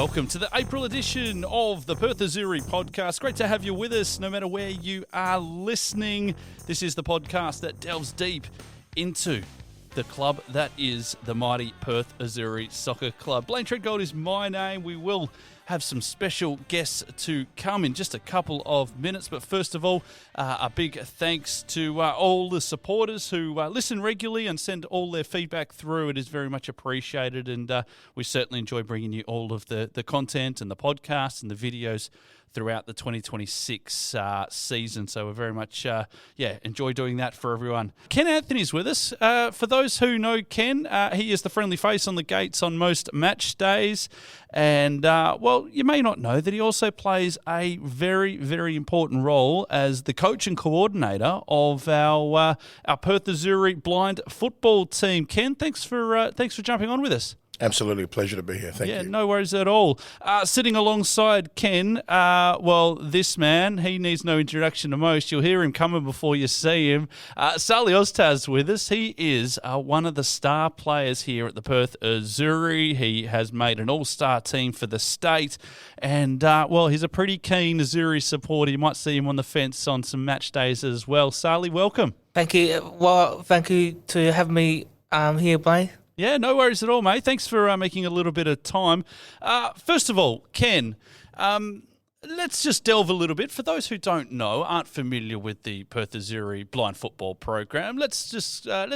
Welcome to the April edition of the Perth Azzurri podcast. Great to have you with us, no matter where you are listening. This is the podcast that delves deep into the club that is the mighty Perth Azzurri Soccer Club. Blayne Treadgold is my name. We will have some special guests to come in just a couple of minutes. But first of all, a big thanks to all the supporters who listen regularly and send all their feedback through. It is very much appreciated, and we certainly enjoy bringing you all of the content and the podcasts and the videos throughout the 2026 season. So we're very much, enjoy doing that for everyone. Ken Anthony's with us. For those who know Ken, he is the friendly face on the gates on most match days. And, you may not know that he also plays a very, very important role as the coach and coordinator of our Perth Azzurri blind football team. Ken, thanks for jumping on with us. Absolutely a pleasure to be here. Thank you. Yeah, no worries at all. Sitting alongside Ken, this man, he needs no introduction to most. You'll hear him coming before you see him. Salih Öztas with us. He is one of the star players here at the Perth Azzurri. He has made an all-star team for the state. And, he's a pretty keen Azzurri supporter. You might see him on the fence on some match days as well. Salih, welcome. Thank you. Well, thank you to have me here, Blayne. Yeah, no worries at all, mate. Thanks for making a little bit of time. First of all, Ken, let's just delve a little bit. For those who don't know, aren't familiar with the Perth Azzurri blind football program, let's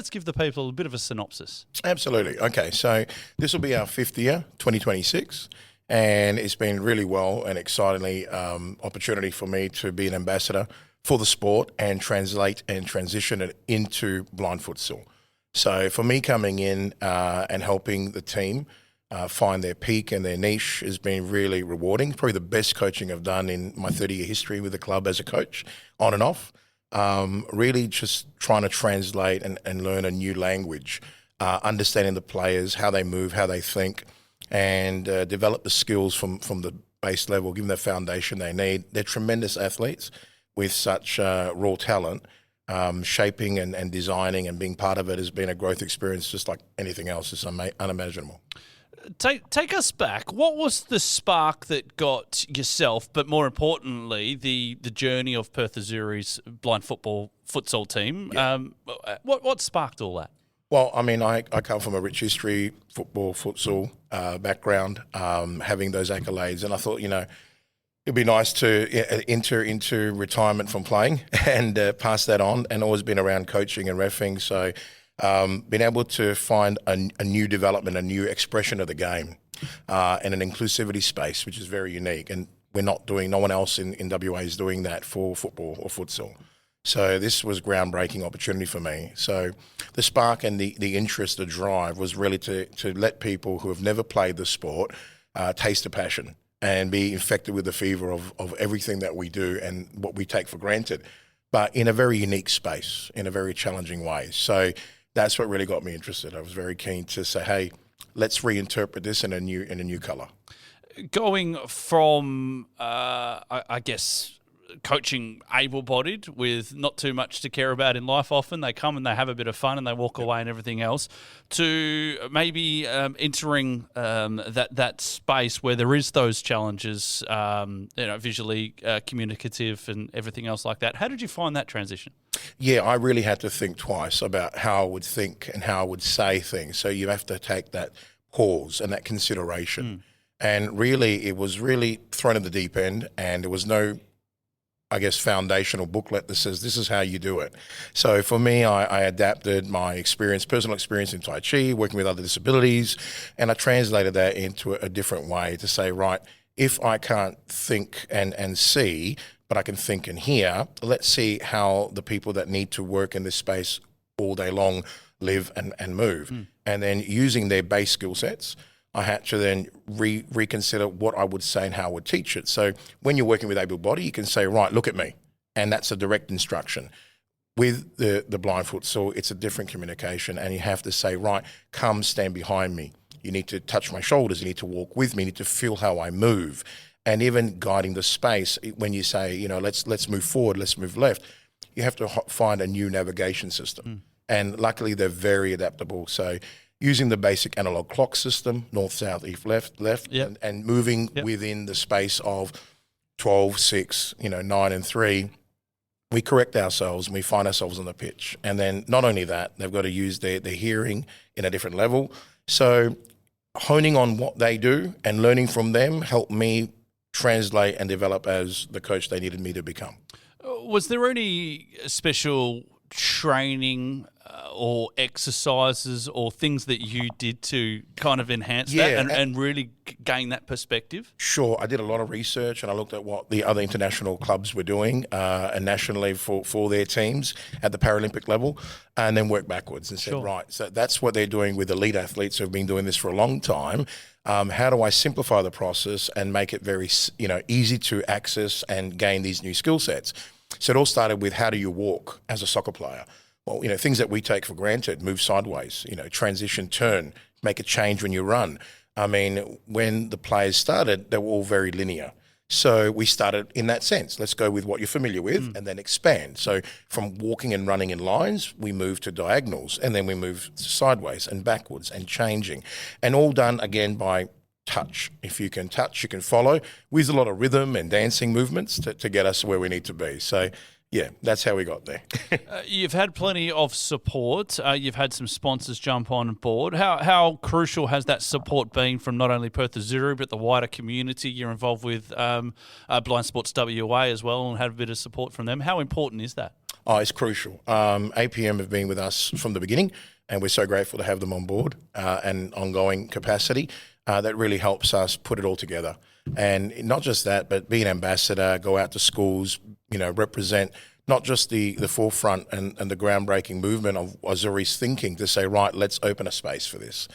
give the people a bit of a synopsis. Absolutely. Okay, so this will be our fifth year, 2026, and it's been really well and excitingly opportunity for me to be an ambassador for the sport and translate and transition it into blind futsal. So for me coming in and helping the team find their peak and their niche has been really rewarding. Probably the best coaching I've done in my 30-year history with the club as a coach, on and off. Really just trying to translate and learn a new language, understanding the players, how they move, how they think, and develop the skills from the base level, give them the foundation they need. They're tremendous athletes with such raw talent. Shaping and designing and being part of it has been a growth experience just like anything else. It's unimaginable. Take us back. What was the spark that got yourself, but more importantly, the journey of Perth Azzurri's blind futsal team? Yeah. What sparked all that? Well, I mean, I come from a rich history, football, futsal background, having those accolades, and I thought, it'd be nice to enter into retirement from playing and pass that on, and always been around coaching and reffing. So been able to find a new development, a new expression of the game and an inclusivity space, which is very unique. And no one else in WA is doing that for football or futsal. So this was groundbreaking opportunity for me. So the spark and the interest, the drive was really to let people who have never played the sport taste the passion and be infected with the fever of everything that we do and what we take for granted, but in a very unique space, in a very challenging way. So that's what really got me interested. I was very keen to say, hey, let's reinterpret this in a new colour. Going from, I guess, coaching able-bodied with not too much to care about in life often, they come and they have a bit of fun and they walk away and everything else, to maybe entering that space where there is those challenges, visually communicative and everything else like that. How did you find that transition? Yeah, I really had to think twice about how I would think and how I would say things. So you have to take that pause and that consideration. And really, it was really thrown in the deep end, and there was no foundational booklet that says this is how you do it. So for me, I adapted my personal experience in Tai Chi, working with other disabilities, and I translated that into a different way to say, right, if I can't think and see, but I can think and hear, let's see how the people that need to work in this space all day long live and move. And then using their base skill sets, I had to then reconsider what I would say and how I would teach it. So when you're working with able body, you can say, right, look at me. And that's a direct instruction. With the blind futsal, it's a different communication, and you have to say, right, come stand behind me. You need to touch my shoulders. You need to walk with me. You need to feel how I move. And even guiding the space, when you say, let's move forward, let's move left, you have to find a new navigation system. And luckily, they're very adaptable. So using the basic analog clock system, north, south, east, left, Yep. and moving within the space of 12, 6, 9 and 3, we correct ourselves and we find ourselves on the pitch. And then not only that, they've got to use their hearing in a different level. So honing on what they do and learning from them helped me translate and develop as the coach they needed me to become. Was there any special training or exercises or things that you did to kind of enhance that and really gain that perspective? Sure. I did a lot of research and I looked at what the other international clubs were doing and nationally for their teams at the Paralympic level, and then worked backwards and said, right, so that's what they're doing with elite athletes who have been doing this for a long time. How do I simplify the process and make it very, easy to access and gain these new skill sets? So it all started with, how do you walk as a soccer player? Well, things that we take for granted: move sideways, transition, turn, make a change when you run. I mean, when the players started, they were all very linear. So we started in that sense. Let's go with what you're familiar with and then expand. So from walking and running in lines, we moved to diagonals, and then we moved to sideways and backwards and changing, and all done again by touch. If you can touch, you can follow, with a lot of rhythm and dancing movements to get us where we need to be. So yeah, that's how we got there. You've had plenty of support. You've had some sponsors jump on board. How crucial has that support been from not only Perth Azzurri but the wider community? You're involved with Blind Sports WA as well and had a bit of support from them. How important is that? Oh, it's crucial. APM have been with us from the beginning, and we're so grateful to have them on board and ongoing capacity. That really helps us put it all together. And not just that, but be an ambassador, go out to schools, represent not just the forefront and the groundbreaking movement of Azzurri's thinking to say, right, let's open a space for this.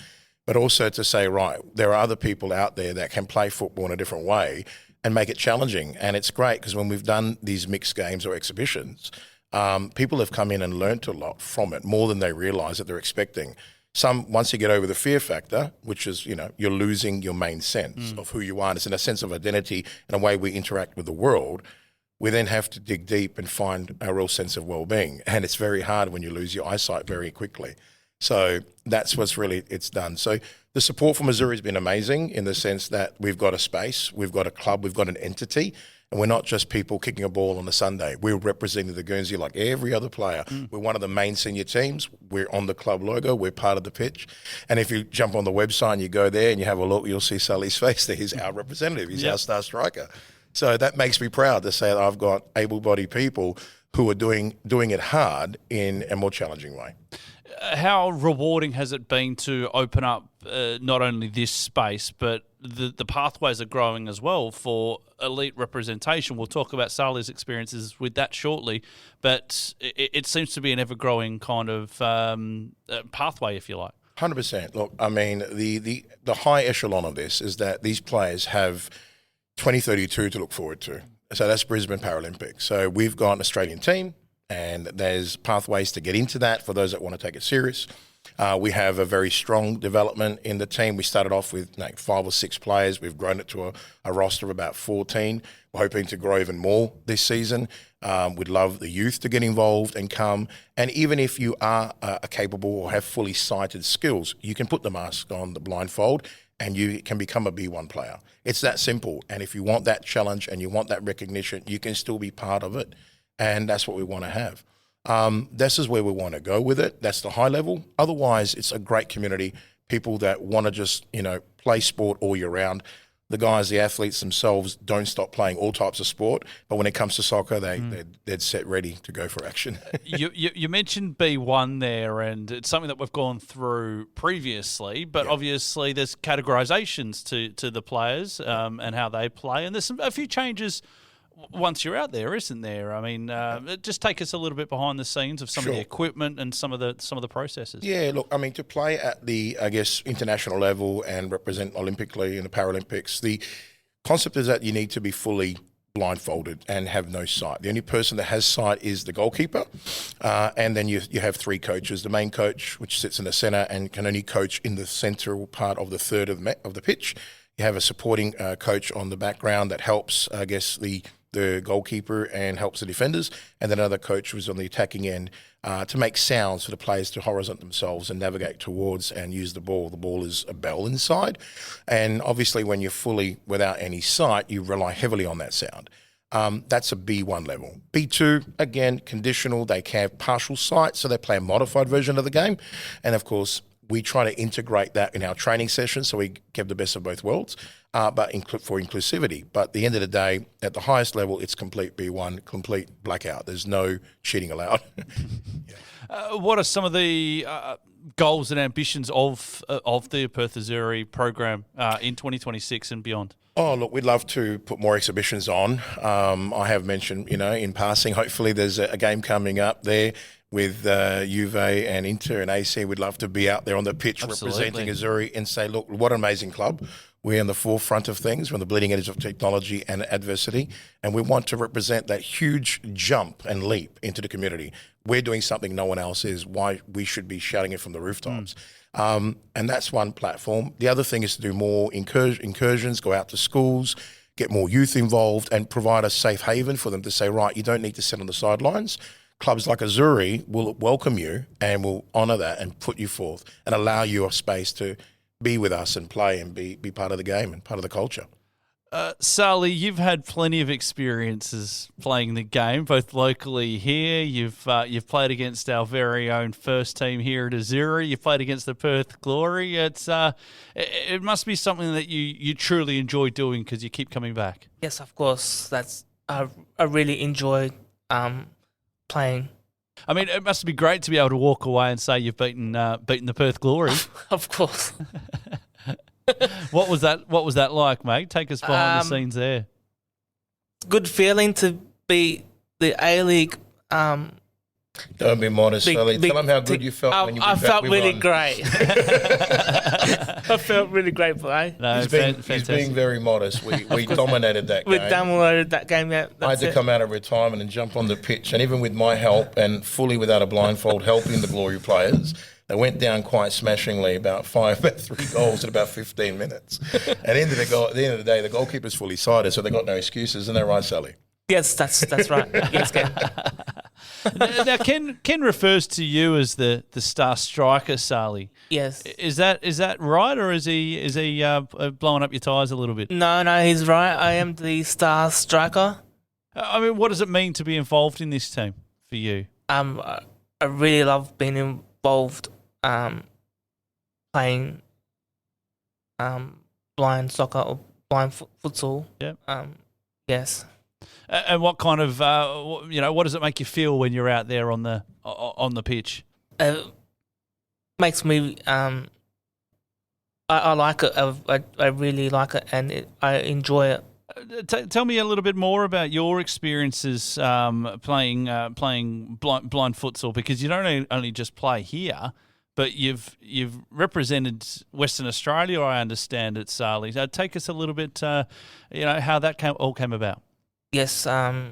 But also to say, right, there are other people out there that can play football in a different way and make it challenging. And it's great because when we've done these mixed games or exhibitions, people have come in and learnt a lot from it, more than they realise that they're expecting. Once you get over the fear factor, which is, you're losing your main sense of who you are, and it's in a sense of identity and a way we interact with the world, we then have to dig deep and find a real sense of well-being. And it's very hard when you lose your eyesight very quickly. So that's what's really it's done. So the support from Azzurri has been amazing in the sense that we've got a space, we've got a club, we've got an entity, and we're not just people kicking a ball on a Sunday. We're representing the Guernsey like every other player. We're one of the main senior teams. We're on the club logo. We're part of the pitch. And if you jump on the website and you go there and you have a look, you'll see Salih's face there. He's our representative. He's our star striker. So that makes me proud to say that I've got able-bodied people who are doing it hard in a more challenging way. How rewarding has it been to open up not only this space, but the pathways are growing as well for elite representation? We'll talk about Salih's experiences with that shortly, but it seems to be an ever-growing kind of pathway, if you like. 100%. Look, I mean, the high echelon of this is that these players have 2032 to look forward to. So that's Brisbane Paralympics. So we've got an Australian team, and there's pathways to get into that for those that want to take it serious. We have a very strong development in the team. We started off with 5 or 6 players. We've grown it to a roster of about 14. We're hoping to grow even more this season. We'd love the youth to get involved and come. And even if you are capable or have fully sighted skills, you can put the mask on, the blindfold, and you can become a B1 player. It's that simple. And if you want that challenge and you want that recognition, you can still be part of it. And that's what we want to have. This is where we want to go with it. That's the high level. Otherwise, it's a great community, people that want to just, play sport all year round. The guys, the athletes themselves don't stop playing all types of sport, but when it comes to soccer, they're set ready to go for action. You mentioned B1 there, and it's something that we've gone through previously, but obviously there's categorisations to the players and how they play, and there's a few changes once you're out there, isn't there? I mean, just take us a little bit behind the scenes of some of the equipment and some of the processes. Yeah, look, I mean, to play at the, international level and represent Olympically in the Paralympics, the concept is that you need to be fully blindfolded and have no sight. The only person that has sight is the goalkeeper, and then you have 3 coaches. The main coach, which sits in the centre and can only coach in the central part of the third of the pitch. You have a supporting coach on the background that helps, the the goalkeeper and helps the defenders, and then another coach was on the attacking end to make sounds for the players to horizont themselves and navigate towards and use the ball. The ball is a bell inside, and obviously when you're fully without any sight, you rely heavily on that sound. That's a B1 level. B2, again, conditional. They can have partial sight, so they play a modified version of the game. And, of course, we try to integrate that in our training sessions so we give the best of both worlds, but for inclusivity. But at the end of the day, at the highest level, it's complete B1, complete blackout. There's no cheating allowed. What are some of the goals and ambitions of the Perth Azzurri program in 2026 and beyond? Oh, look, we'd love to put more exhibitions on. I have mentioned, in passing, hopefully there's a game coming up there with Juve and Inter and AC. We'd love to be out there on the pitch representing Azzurri and say, look, what an amazing club. We're on the forefront of things. We're on the bleeding edge of technology and adversity, and we want to represent that huge jump and leap into the community. We're doing something no one else is. Why we should be shouting it from the rooftops. And that's one platform. The other thing is to do more incursions, go out to schools, get more youth involved, and provide a safe haven for them to say, right, you don't need to sit on the sidelines. Clubs like Azzurri will welcome you and will honour that and put you forth and allow you a space to be with us and play and be part of the game and part of the culture. Salih, you've had plenty of experiences playing the game, both locally here. You've played against our very own first team here at Azzurri. You've played against the Perth Glory. It must be something that you truly enjoy doing because you keep coming back. Yes, of course. I really enjoy playing. I mean, it must be great to be able to walk away and say you've beaten the Perth Glory. Of course. What was that like, mate? Take us behind the scenes there. Good feeling to beat the A-League. Don't be modest, Salih. Tell them how good you felt when you I felt really great. I felt really great, bro. No, he's being very modest. We dominated that game. We dominated that game, yeah. I had to come out of retirement and jump on the pitch, and even with my help and fully without a blindfold helping the Glory players, they went down quite smashingly, about 3 goals in about 15 minutes. And at the end of the day, the goalkeeper's fully sighted, so they got no excuses. Isn't that right, Salih? Yes, that's right. Yes, Ken. Now, Ken refers to you as the star striker, Salih. Yes. Is that right, or is he blowing up your tyres a little bit? No, he's right. I am the star striker. I mean, what does it mean to be involved in this team for you? I really love being involved, playing blind soccer or blind futsal. Yep. Yes. And what kind of what does it make you feel when you're out there on the pitch? Makes me I like it. I really like it, and I enjoy it. Tell me a little bit more about your experiences playing blind futsal, because you don't only just play here, but you've represented Western Australia. I understand it, Salih. Take us a little bit, how that all came about. Yes. Where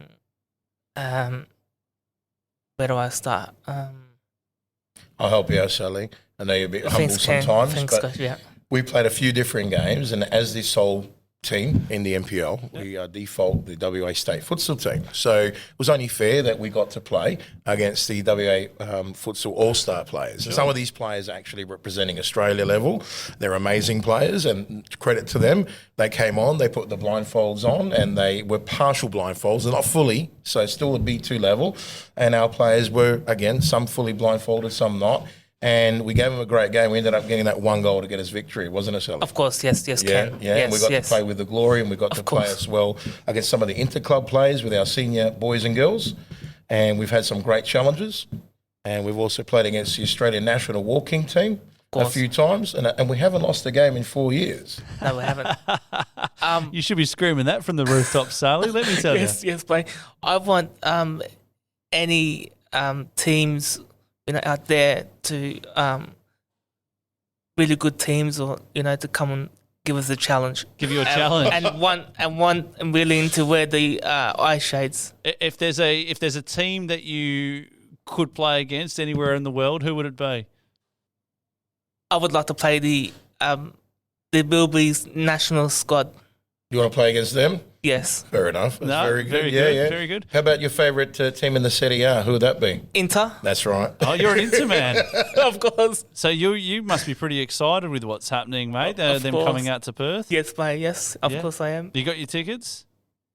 do I start? I'll help you out, Salih. I know you're a bit humble sometimes, but we played a few different games, and as the sole team in the NPL, we default the WA State Futsal team. So it was only fair that we got to play against the WA Futsal All-Star players. Sure. Some of these players are actually representing Australia level. They're amazing players, and credit to them. They came on, they put the blindfolds on, and they were partial blindfolds. They're not fully, so still a B2 level. And our players were, again, some fully blindfolded, some not. And we gave them a great game. We ended up getting that one goal to get us victory, wasn't it, Salih? Of course, yes, Ken. Yeah, yes, and we got to play with the Glory, and we got to play as well against some of the inter-club players with our senior boys and girls. And we've had some great challenges. And we've also played against the Australian national walking team a few times. And we haven't lost a game in 4 years. No, we haven't. You should be screaming that from the rooftop, Salih, let me tell you. Yes, Blayne. I want any teams out there to really good teams, or to come and give us a challenge. Give you a challenge, and willing to wear the eye shades. If there's a team that you could play against anywhere in the world, who would it be? I would like to play the Bilby's national squad. You want to play against them? Yes. Fair enough. That's No, very good. very yeah, good, yeah. very good. How about your favourite team in the Serie A? Who would that be? Inter. That's right. Oh, you're an Inter man. Of course. So you must be pretty excited with what's happening, mate. Of Them course. coming out to Perth. Yes, mate. Yes, of Yeah. course I am. You got your tickets?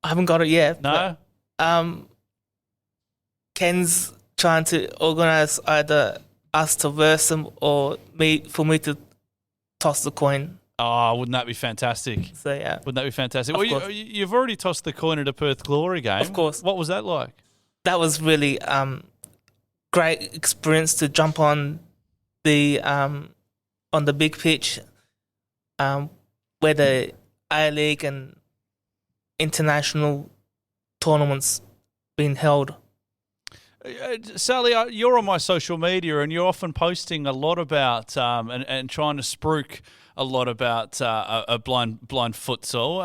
I haven't got it yet. No. But, Ken's trying to organise either us to verse them or for me to toss the coin. Oh, wouldn't that be fantastic? So yeah. Wouldn't that be fantastic? Of Well, course. you've already tossed the coin at a Perth Glory game. Of course. What was that like? That was really great experience to jump on the big pitch, where the A-League and international tournaments being held. Salih, you're on my social media and you're often posting a lot about and trying to spruik a lot about a blind futsal.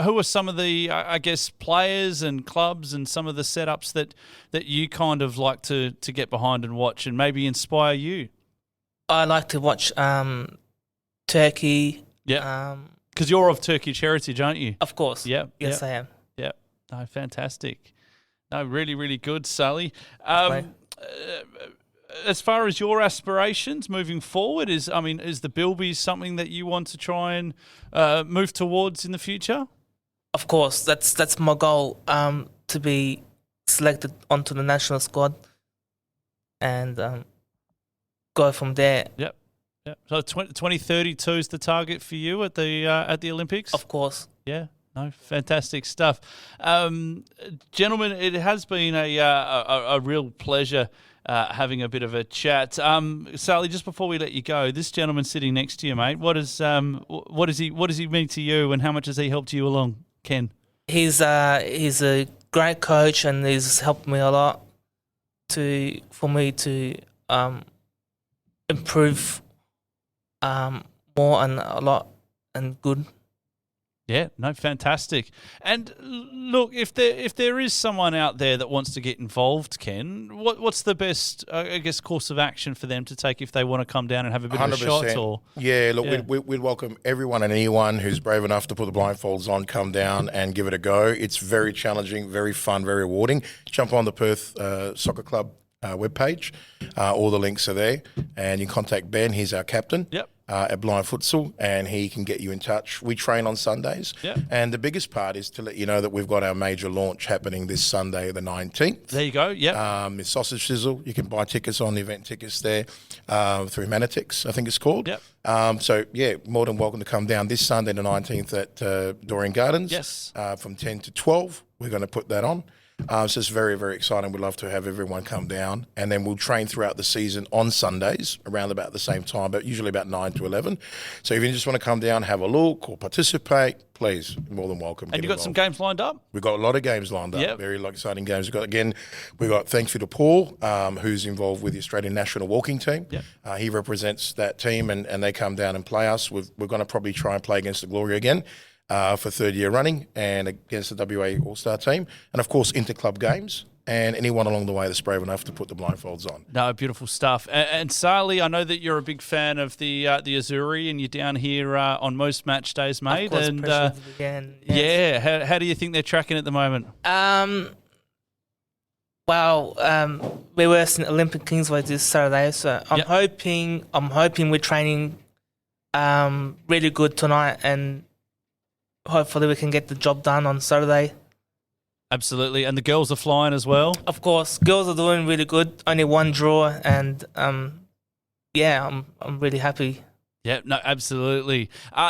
Who are some of the, I guess, players and clubs and some of the setups that you kind of like to get behind and watch and maybe inspire you? I like to watch Turkey. Yeah. Because you're of Turkish heritage, aren't you? Of course. Yeah. Yes, I am. Yeah. No, fantastic. No, really, really good, Salih. As far as your aspirations moving forward, is the Bilbies something that you want to try and move towards in the future? Of course, that's my goal. To be selected onto the national squad, and go from there. Yep. Yep. So 2032 is the target for you at the Olympics? Of course. Yeah. No, fantastic stuff. Gentlemen, it has been a real pleasure having a bit of a chat. Salih, just before we let you go, this gentleman sitting next to you, mate, what does he mean to you and how much has he helped you along, Ken? He's a great coach and he's helped me a lot for me to improve more and a lot and good. Yeah, no, fantastic. And look, if there is someone out there that wants to get involved, Ken, what's the best, I guess, course of action for them to take if they want to come down and have a bit of a shot? Or yeah, look, we'd welcome everyone and anyone who's brave enough to put the blindfolds on, come down and give it a go. It's very challenging, very fun, very rewarding. Jump on the Perth Soccer Club webpage. All the links are there. And you can contact Ben, he's our captain. Yep. At Blind Futsal, and he can get you in touch. We train on Sundays. Yeah. And the biggest part is to let you know that we've got our major launch happening this Sunday, the 19th. There you go, yeah. It's Sausage Sizzle. You can buy tickets on the event tickets there through Manatix, I think it's called. Yep. So, yeah, more than welcome to come down this Sunday, the 19th at Dorrien Gardens. Yes. From 10 to 12. We're going to put that on. So it's very, very exciting. We'd love to have everyone come down. And then we'll train throughout the season on Sundays around about the same time, but usually about 9 to 11. So if you just want to come down, have a look or participate, please, you're more than welcome. And you've got some games lined up? We've got a lot of games lined up, Yep. very exciting games. We've got thanks to Paul, who's involved with the Australian national walking team. Yep. He represents that team and they come down and play us. We're going to probably try and play against the Glory again. For third year running and against the WA All-Star team. And, of course, inter-club games and anyone along the way that's brave enough to put the blindfolds on. No, beautiful stuff. And Salih, I know that you're a big fan of the Azzurri and you're down here on most match days, mate. Of course, and pressure again. Yes. yeah, how do you think they're tracking at the moment? We're versing Olympic Kingsway this Saturday, so I'm Yep. hoping we're training really good tonight and hopefully we can get the job done on Saturday. Absolutely. And the girls are flying as well? Of course, girls are doing really good. Only one draw, and I'm really happy. Yeah, no, absolutely.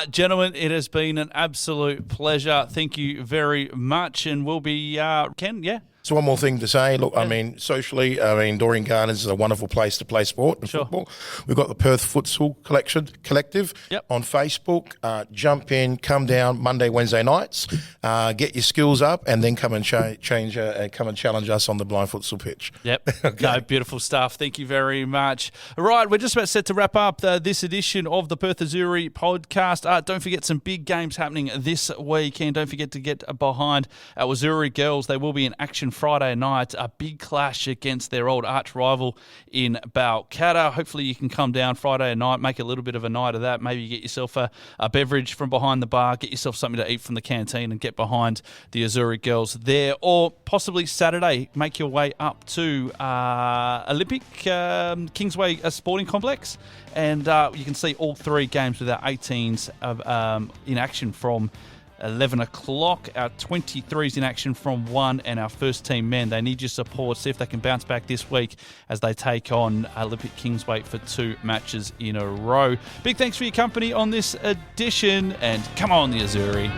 Gentlemen, it has been an absolute pleasure. Thank you very much. And we'll be, Ken, yeah? So one more thing to say, look, socially, Dorrien Gardens is a wonderful place to play sport and football. We've got the Perth Futsal Collective Yep. on Facebook. Jump in, come down Monday, Wednesday nights, get your skills up, and then come and come and challenge us on the blind futsal pitch. Yep. No, beautiful stuff. Thank you very much. All right, we're just about set to wrap up this edition of the Perth Azzurri podcast. Don't forget some big games happening this weekend. Don't forget to get behind our Azzurri girls. They will be in action then Friday night, a big clash against their old arch rival in Balcatta. Hopefully you can come down Friday night, make a little bit of a night of that. Maybe you get yourself a beverage from behind the bar, get yourself something to eat from the canteen and get behind the Azzurri girls there. Or possibly Saturday, make your way up to Olympic Kingsway Sporting Complex, and you can see all 3 games with our 18s in action from 11 o'clock. Our 23s in action from 1, and our first team men. They need your support. See if they can bounce back this week as they take on Olympic Kingsway for 2 matches in a row. Big thanks for your company on this edition, and come on, the Azzurri.